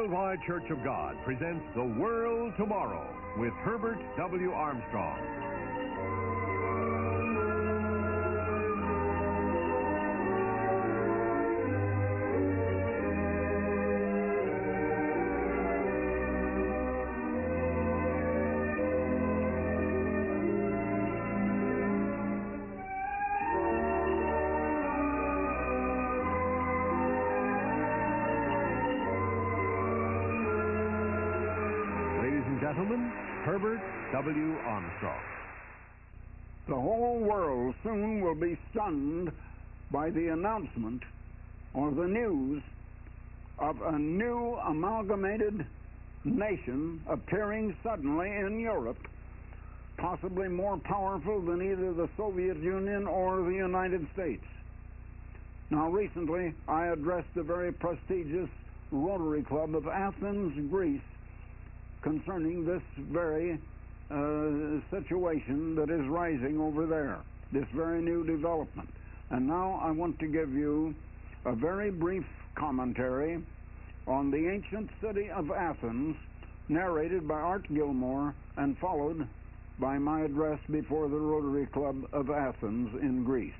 Worldwide Church of God presents The World Tomorrow with Herbert W. Armstrong. Gentlemen, Herbert W. Armstrong. The whole world soon will be stunned by the announcement or the news of a new amalgamated nation appearing suddenly in Europe, possibly more powerful than either the Soviet Union or the United States. Now, recently, I addressed the very prestigious Rotary Club of Athens, Greece, concerning this very situation that is rising over there, this very new development. And now I want to give you a very brief commentary on the ancient city of Athens, narrated by Art Gilmore and followed by my address before the Rotary Club of Athens in Greece.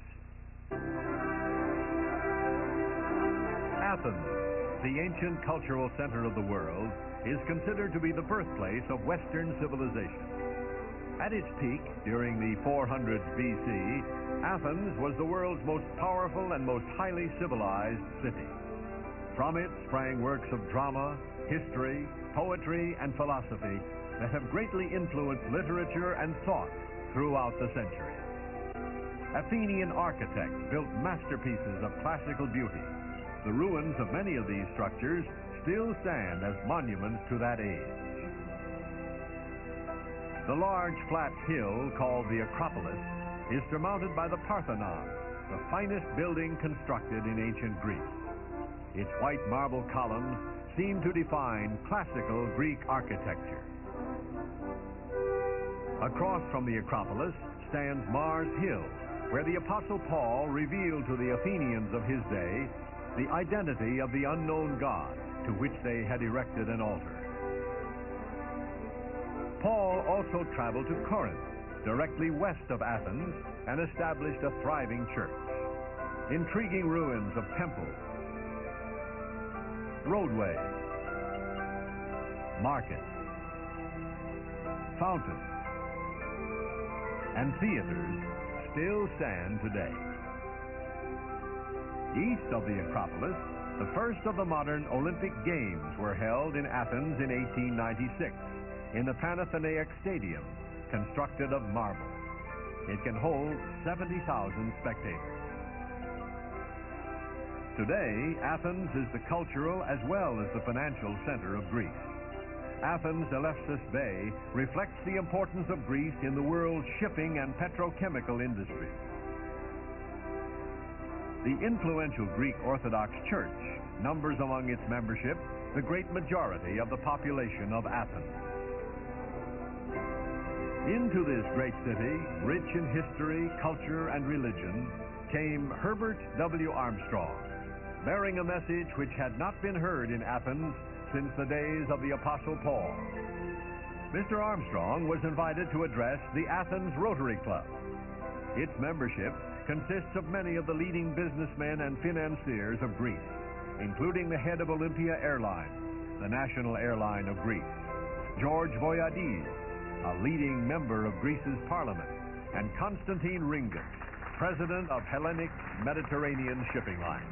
Athens, the ancient cultural center of the world, is considered to be the birthplace of Western civilization. At its peak, during the 400s BC, Athens was the world's most powerful and most highly civilized city. From it sprang works of drama, history, poetry, and philosophy that have greatly influenced literature and thought throughout the centuries. Athenian architects built masterpieces of classical beauty. The ruins of many of these structures still stand as monuments to that age. The large flat hill called the Acropolis is surmounted by the Parthenon, the finest building constructed in ancient Greece. Its white marble columns seem to define classical Greek architecture. Across from the Acropolis stands Mars Hill, where the Apostle Paul revealed to the Athenians of his day the identity of the unknown God to which they had erected an altar. Paul also traveled to Corinth, directly west of Athens, and established a thriving church. Intriguing ruins of temples, roadways, markets, fountains, and theaters still stand today. East of the Acropolis, the first of the modern Olympic Games were held in Athens in 1896 in the Panathenaic Stadium, constructed of marble. It can hold 70,000 spectators. Today, Athens is the cultural as well as the financial center of Greece. Athens' Elefsis Bay reflects the importance of Greece in the world's shipping and petrochemical industries. The influential Greek Orthodox Church numbers among its membership the great majority of the population of Athens. Into this great city, rich in history, culture, and religion, came Herbert W. Armstrong, bearing a message which had not been heard in Athens since the days of the Apostle Paul. Mr. Armstrong was invited to address the Athens Rotary Club. Its membership consists of many of the leading businessmen and financiers of Greece, including the head of Olympia Airlines, the national airline of Greece, George Voyadis, a leading member of Greece's parliament, and Constantine Ringus, president of Hellenic Mediterranean Shipping Line.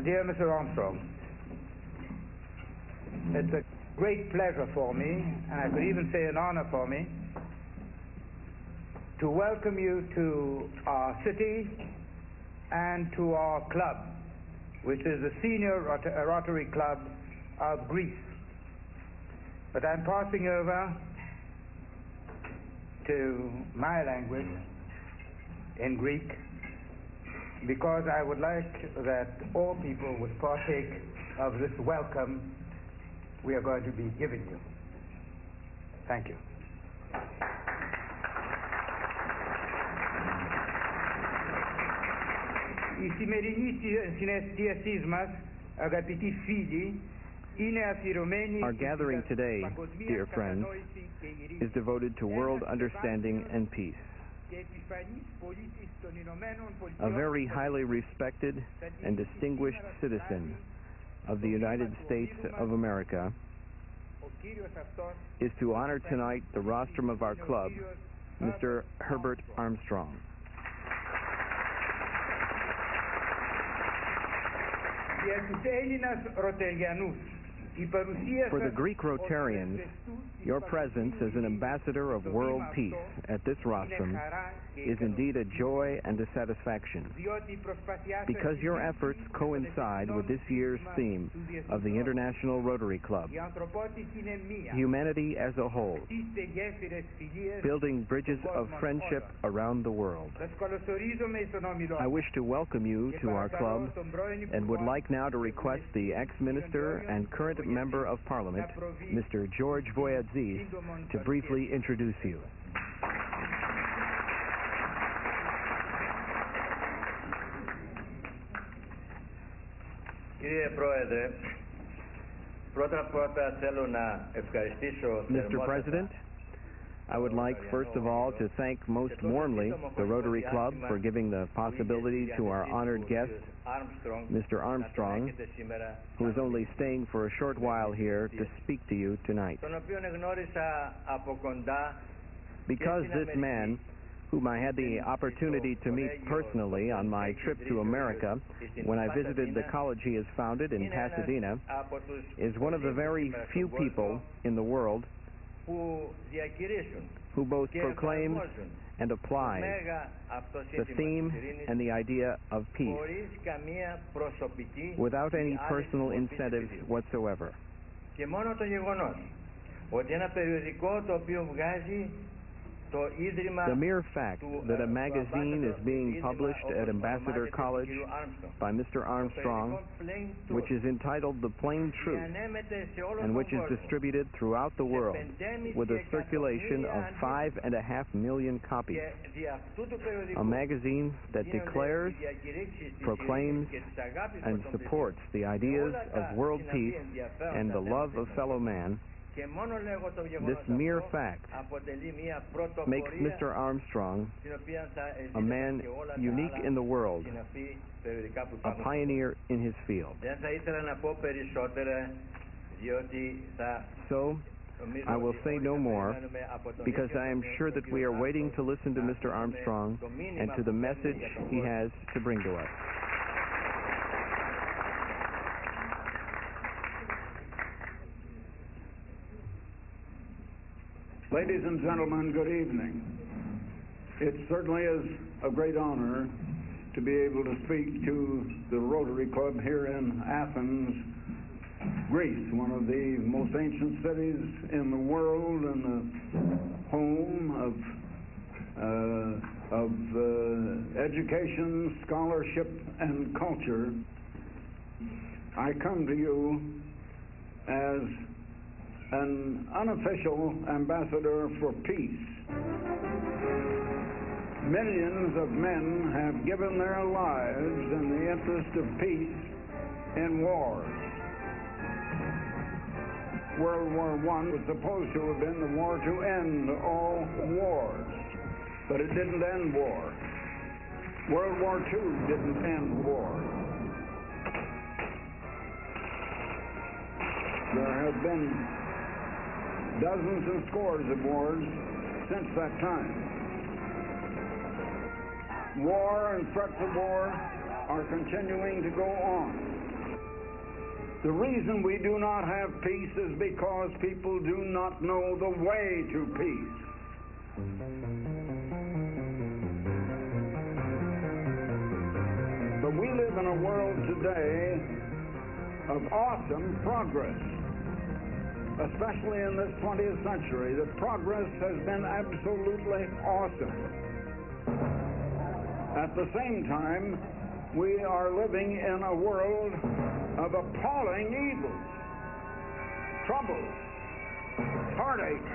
Dear Mr. Armstrong, it's a great pleasure for me, and I could even say an honor for me, to welcome you to our city and to our club, which is the Senior Rotary Club of Greece. But I'm passing over to my language in Greek because I would like that all people would partake of this welcome we are going to be giving you. Thank you. Η σημερινή συναισθησίας μας Our gathering today, dear friends, is devoted to world understanding and peace. A very highly respected and distinguished citizen of the United States of America is to honor tonight the rostrum of our club, Mr. Herbert Armstrong. For the Greek Rotarians, your presence as an ambassador of world peace at this rostrum is indeed a joy and a satisfaction, because your efforts coincide with this year's theme of the International Rotary Club, humanity as a whole, building bridges of friendship around the world. I wish to welcome you to our club and would like now to request the ex-minister and current member of Parliament, Mr. George Voyadzis, to briefly introduce you. Mr. President, I would like first of all to thank most warmly the Rotary Club for giving the possibility to our honored guest, Mr. Armstrong, who is only staying for a short while here, to speak to you tonight. Because this man, whom I had the opportunity to meet personally on my trip to America when I visited the college he has founded in Pasadena, is one of the very few people in the world who both proclaims and applies the theme and the idea of peace without any personal incentives whatsoever. The mere fact that a magazine is being published at Ambassador College by Mr. Armstrong, which is entitled The Plain Truth, and which is distributed throughout the world with a circulation of 5.5 million copies. A magazine that declares, proclaims, and supports the ideas of world peace and the love of fellow man. This mere fact makes Mr. Armstrong a man unique in the world, a pioneer in his field. So, I will say no more, because I am sure that we are waiting to listen to Mr. Armstrong and to the message he has to bring to us. Ladies and gentlemen, good evening. It certainly is a great honor to be able to speak to the Rotary Club here in Athens, Greece, one of the most ancient cities in the world and the home of education, scholarship, and culture. I come to you as an unofficial ambassador for peace. Millions of men have given their lives in the interest of peace in wars. World War I was supposed to have been the war to end all wars, but it didn't end war. World War II didn't end war. There have been dozens and scores of wars since that time. War and threats of war are continuing to go on. The reason we do not have peace is because people do not know the way to peace. But we live in a world today of awesome progress. Especially in this 20th century, the progress has been absolutely awesome. At the same time, we are living in a world of appalling evils, trouble, heartache,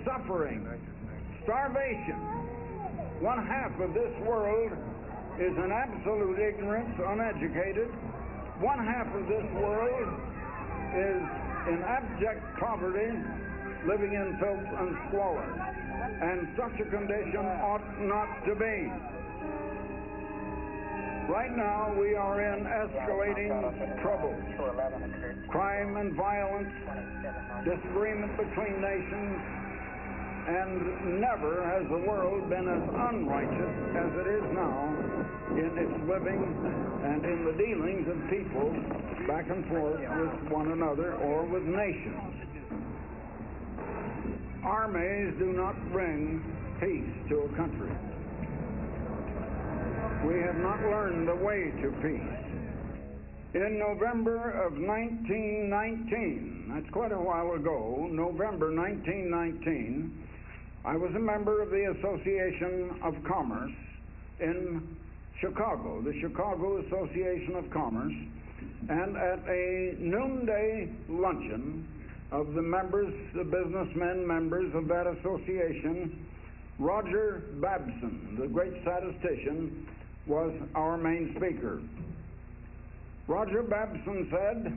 suffering, starvation. One half of this world is in absolute ignorance, uneducated, one half of this world is in abject poverty, living in filth and squalor. And such a condition ought not to be. Right now we are in escalating trouble. Crime and violence, disagreement between nations, and never has the world been as unrighteous as it is now in its living and in the dealings of people back and forth with one another or with nations. Armies do not bring peace to a country. We have not learned the way to peace. In November of 1919, that's quite a while ago, November 1919, I was a member of the Association of Commerce in Chicago, the Chicago Association of Commerce, and at a noonday luncheon of the members, the businessmen members of that association, Roger Babson, the great statistician, was our main speaker. Roger Babson said,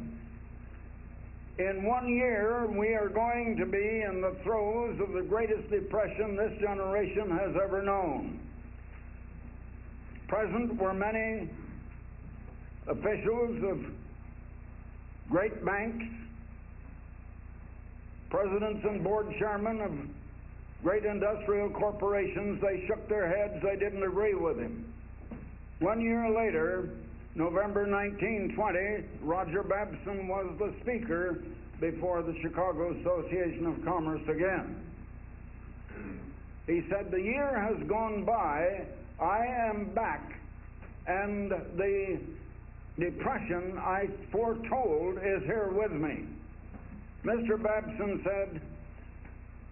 "In 1 year, we are going to be in the throes of the greatest depression this generation has ever known." Present were many officials of great banks, presidents and board chairmen of great industrial corporations. They shook their heads. They didn't agree with him. 1 year later, November 1920, Roger Babson was the speaker before the Chicago Association of Commerce again. He said, "The year has gone by, I am back, and the depression I foretold is here with me." Mr. Babson said,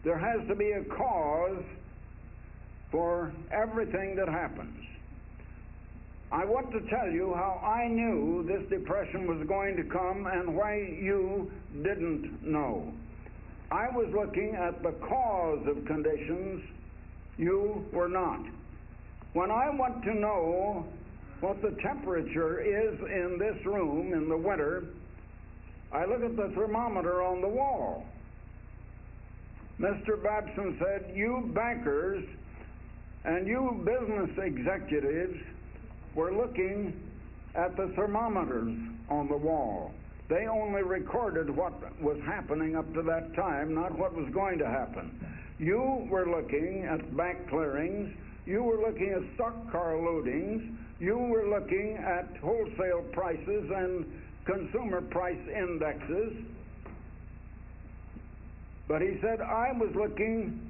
"There has to be a cause for everything that happens." I want to tell you how I knew this depression was going to come and why you didn't know. I was looking at the cause of conditions. You were not. When I want to know what the temperature is in this room in the winter, I look at the thermometer on the wall. Mr. Babson said, "You bankers and you business executives were looking at the thermometers on the wall. They only recorded what was happening up to that time, not what was going to happen. You were looking at bank clearings. You were looking at stock car loadings. You were looking at wholesale prices and consumer price indexes." But he said, "I was looking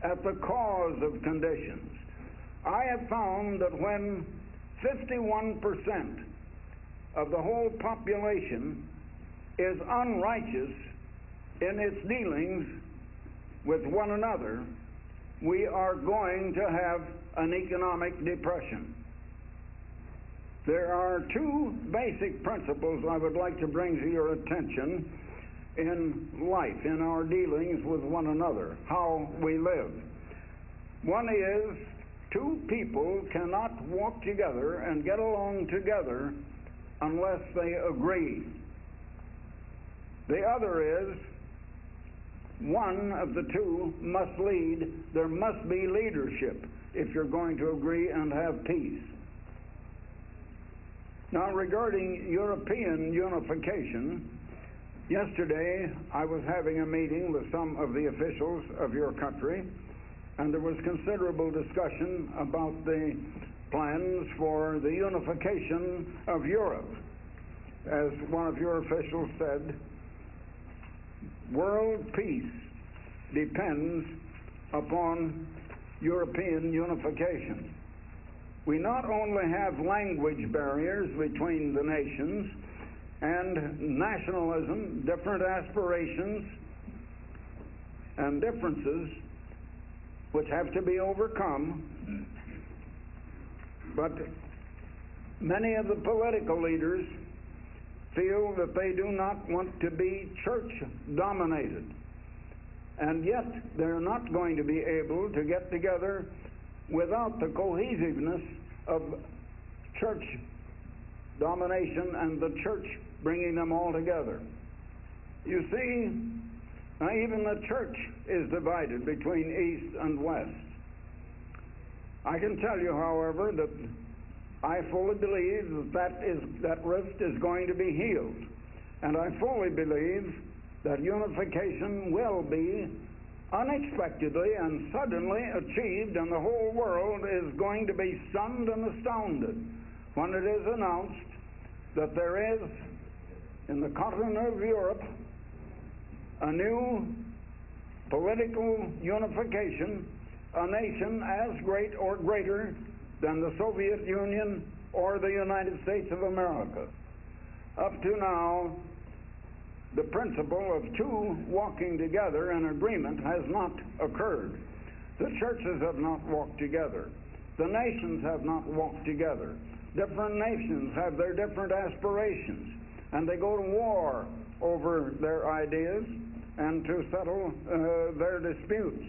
at the cause of conditions. I have found that when 51% of the whole population is unrighteous in its dealings with one another, we are going to have an economic depression." There are two basic principles I would like to bring to your attention in life, in our dealings with one another, how we live. One is, two people cannot walk together and get along together unless they agree. The other is, one of the two must lead. There must be leadership if you're going to agree and have peace. Now, regarding European unification, yesterday I was having a meeting with some of the officials of your country, and there was considerable discussion about the plans for the unification of Europe. As one of your officials said, world peace depends upon European unification. We not only have language barriers between the nations and nationalism, different aspirations and differences which have to be overcome, but many of the political leaders feel that they do not want to be church-dominated, and yet they're not going to be able to get together without the cohesiveness of church domination and the church bringing them all together. You see, now even the church is divided between East and West. I can tell you, however, that I fully believe that rift is going to be healed. And I fully believe that unification will be unexpectedly and suddenly achieved, and the whole world is going to be stunned and astounded when it is announced that there is, in the continent of Europe, a new political unification, a nation as great or greater than the Soviet Union or the United States of America. Up to now, the principle of two walking together in agreement has not occurred. The churches have not walked together. The nations have not walked together. Different nations have their different aspirations, and they go to war over their ideas and to settle their disputes.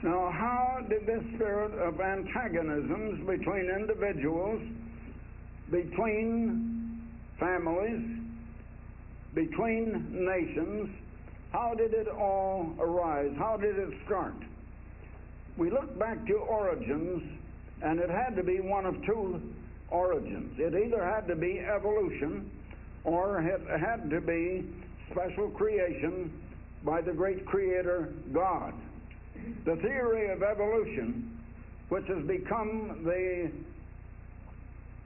Now, how did this spirit of antagonisms between individuals, between families, between nations, how did it all arise? How did it start? We look back to origins, and it had to be one of two origins. It either had to be evolution, or it had to be special creation by the great creator God. The theory of evolution, which has become the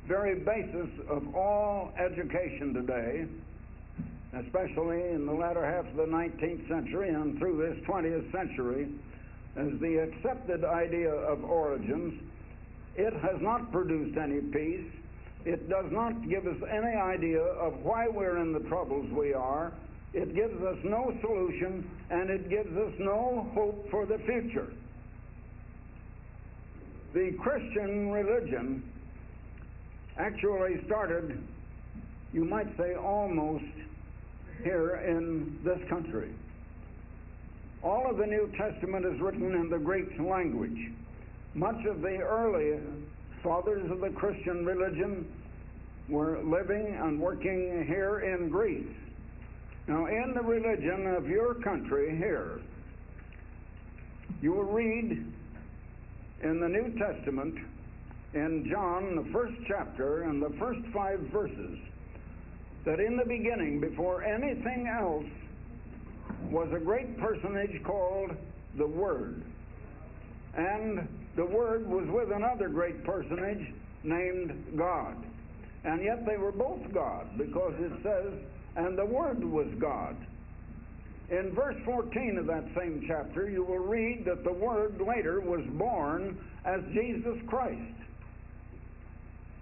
very basis of all education today, especially in the latter half of the 19th century and through this 20th century, as the accepted idea of origins, it has not produced any peace. It does not give us any idea of why we're in the troubles we are. It gives us no solution, and it gives us no hope for the future. The Christian religion actually started, you might say, almost here in this country. All of the New Testament is written in the Greek language. Much of the early fathers of the Christian religion were living and working here in Greece. Now, in the religion of your country here, you will read in the New Testament, in John, the first chapter and the first 5 verses, that in the beginning, before anything else, was a great personage called the Word. And the Word was with another great personage named God. And yet they were both God, because it says, and the Word was God. In verse 14 of that same chapter, you will read that the Word later was born as Jesus Christ.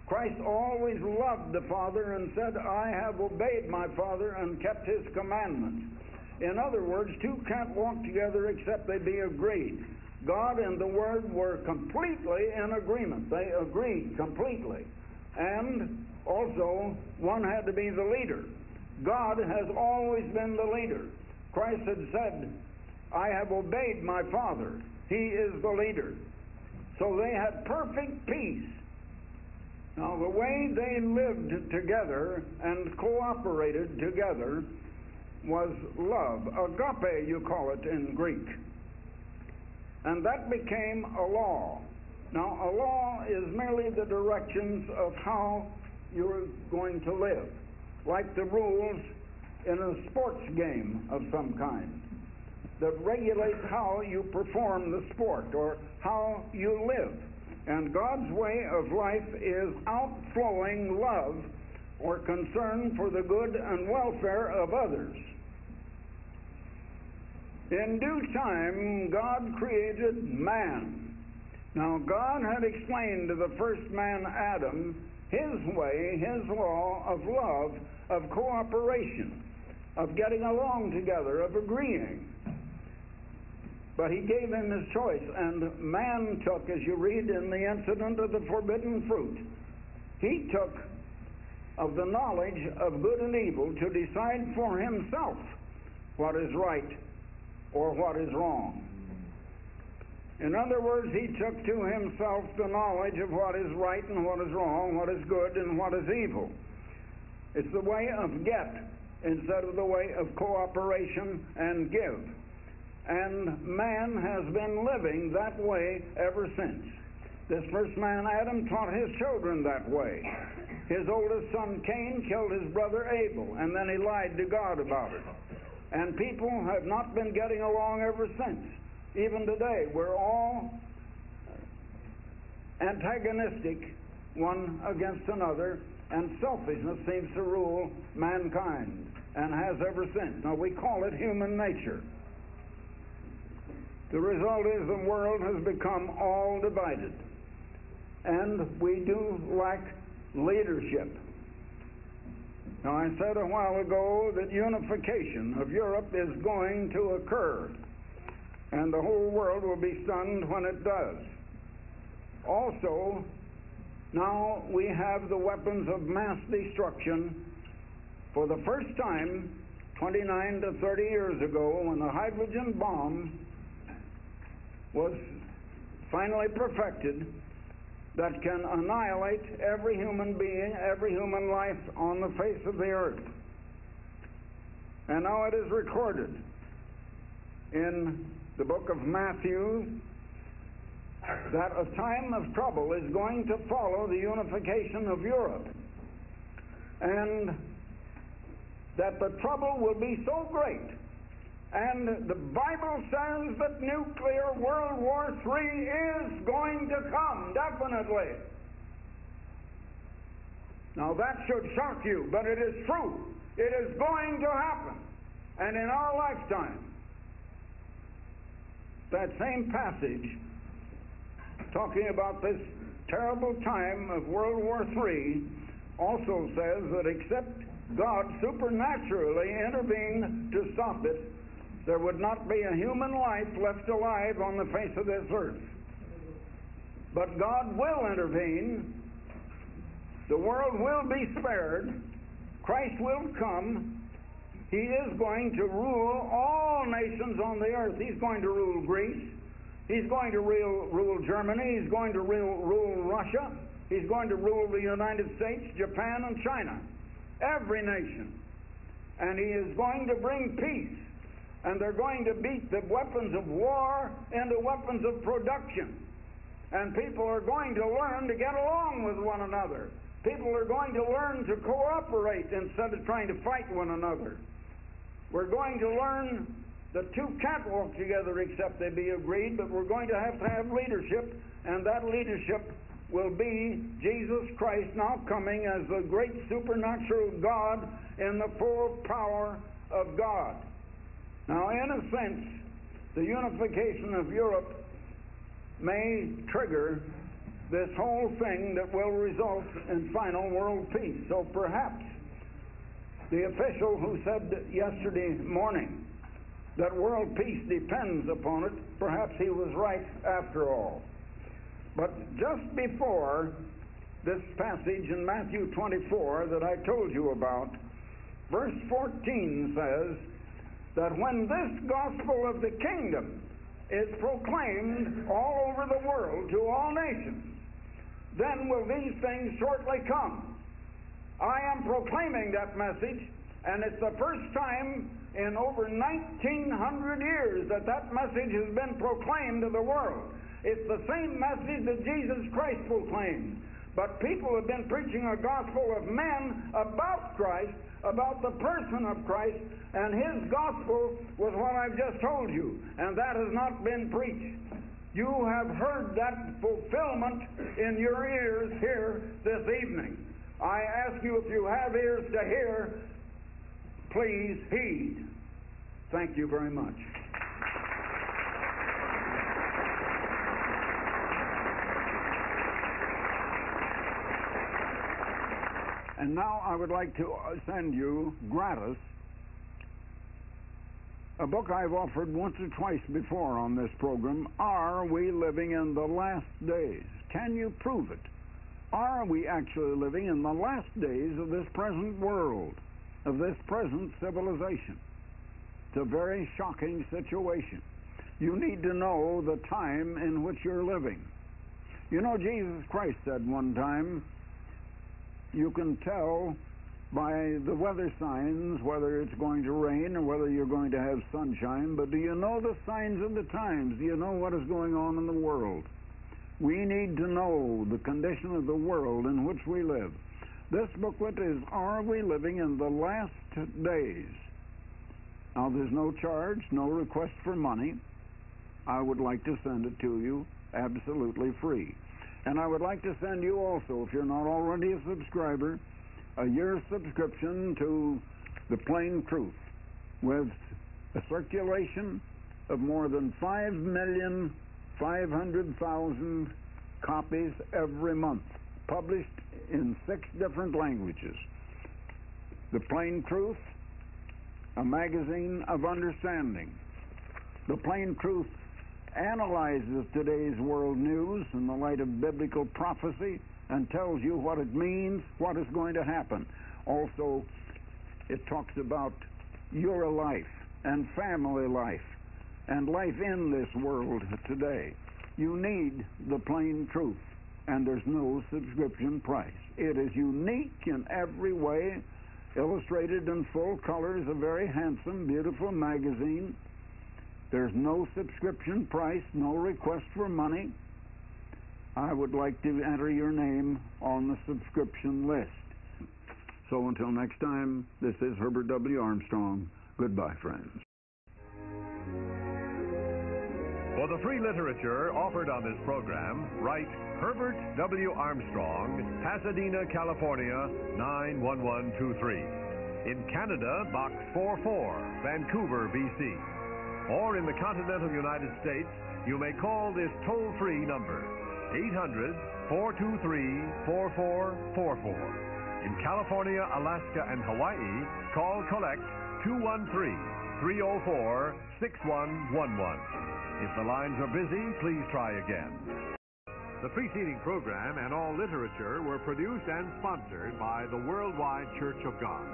Christ always loved the Father and said, I have obeyed my Father and kept His commandments. In other words, two can't walk together except they be agreed. God and the Word were completely in agreement. They agreed completely. And also, one had to be the leader. God has always been the leader. Christ had said, I have obeyed my Father. He is the leader. So they had perfect peace. Now, the way they lived together and cooperated together was love. Agape, you call it in Greek. And that became a law. Now, a law is merely the directions of how you're going to live, like the rules in a sports game of some kind that regulate how you perform the sport or how you live. And God's way of life is outflowing love or concern for the good and welfare of others. In due time, God created man. Now, God had explained to the first man, Adam, his way, his law of love, of cooperation, of getting along together, of agreeing. But he gave him his choice, and man took, as you read in the incident of the forbidden fruit, he took of the knowledge of good and evil to decide for himself what is right or what is wrong. In other words, he took to himself the knowledge of what is right and what is wrong, what is good and what is evil. It's the way of get instead of the way of cooperation and give. And man has been living that way ever since. This first man, Adam, taught his children that way. His oldest son, Cain, killed his brother Abel, and then he lied to God about it. And people have not been getting along ever since. Even today, we're all antagonistic one against another, and selfishness seems to rule mankind, and has ever since. Now, we call it human nature. The result is the world has become all divided, and we do lack leadership. Now, I said a while ago that unification of Europe is going to occur, and the whole world will be stunned when it does. Also, now we have the weapons of mass destruction. For the first time, 29 to 30 years ago, when the hydrogen bomb was finally perfected, that can annihilate every human being, every human life on the face of the earth. And now it is recorded in the book of Matthew that a time of trouble is going to follow the unification of Europe, and that the trouble will be so great. And the Bible says that nuclear World War III is going to come, definitely. Now that should shock you, but it is true. It is going to happen, and in our lifetime. That same passage, talking about this terrible time of World War III, also says that except God supernaturally intervened to stop it, there would not be a human life left alive on the face of this earth. But God will intervene. The world will be spared. Christ will come. He is going to rule all nations on the earth. He's going to rule Greece. He's going to rule Germany. He's going to rule Russia. He's going to rule the United States, Japan, and China. Every nation. And he is going to bring peace. And they're going to beat the weapons of war into weapons of production. And people are going to learn to get along with one another. People are going to learn to cooperate instead of trying to fight one another. We're going to learn the two can't walk together except they be agreed, but we're going to have leadership, and that leadership will be Jesus Christ now coming as the great supernatural God in the full power of God. Now, in a sense, the unification of Europe may trigger this whole thing that will result in final world peace. So perhaps the official who said yesterday morning that world peace depends upon it, perhaps he was right after all. But just before this passage in Matthew 24 that I told you about, verse 14 says that when this gospel of the kingdom is proclaimed all over the world to all nations, then will these things shortly come. I am proclaiming that message, and it's the first time in over 1,900 years that that message has been proclaimed to the world. It's the same message that Jesus Christ proclaimed. But people have been preaching a gospel of men about Christ, about the person of Christ, and his gospel was what I've just told you, and that has not been preached. You have heard that fulfillment in your ears here this evening. I ask you, if you have ears to hear, please heed. Thank you very much. And now I would like to send you gratis a book I've offered once or twice before on this program. Are we living in the last days? Can you prove it? Are we actually living in the last days of this present world, of this present civilization? It's a very shocking situation. You need to know the time in which you're living. You know, Jesus Christ said one time, you can tell by the weather signs whether it's going to rain or whether you're going to have sunshine, but do you know the signs of the times? Do you know what is going on in the world? We need to know the condition of the world in which we live. This booklet is Are We Living in the Last Days? Now, there's no charge, no request for money. I would like to send it to you absolutely free. And I would like to send you also, if you're not already a subscriber, a year's subscription to The Plain Truth with a circulation of more than 5,500,000 copies every month, published in 6 different languages. The Plain Truth, a magazine of understanding. The Plain Truth analyzes today's world news in the light of biblical prophecy and tells you what it means, what is going to happen. Also, it talks about your life and family life and life in this world today. You need The Plain Truth, and there's no subscription price. It is unique in every way, illustrated in full colors, a very handsome, beautiful magazine. There's no subscription price, no request for money. I would like to enter your name on the subscription list. So until next time, this is Herbert W. Armstrong. Goodbye, friends. For the free literature offered on this program, write Herbert W. Armstrong, Pasadena, California, 91123. In Canada, Box 44, Vancouver, BC. Or in the continental United States, you may call this toll-free number, 800-423-4444. In California, Alaska, and Hawaii, call collect 213-304-6111. If the lines are busy, please try again. The preceding program and all literature were produced and sponsored by the Worldwide Church of God.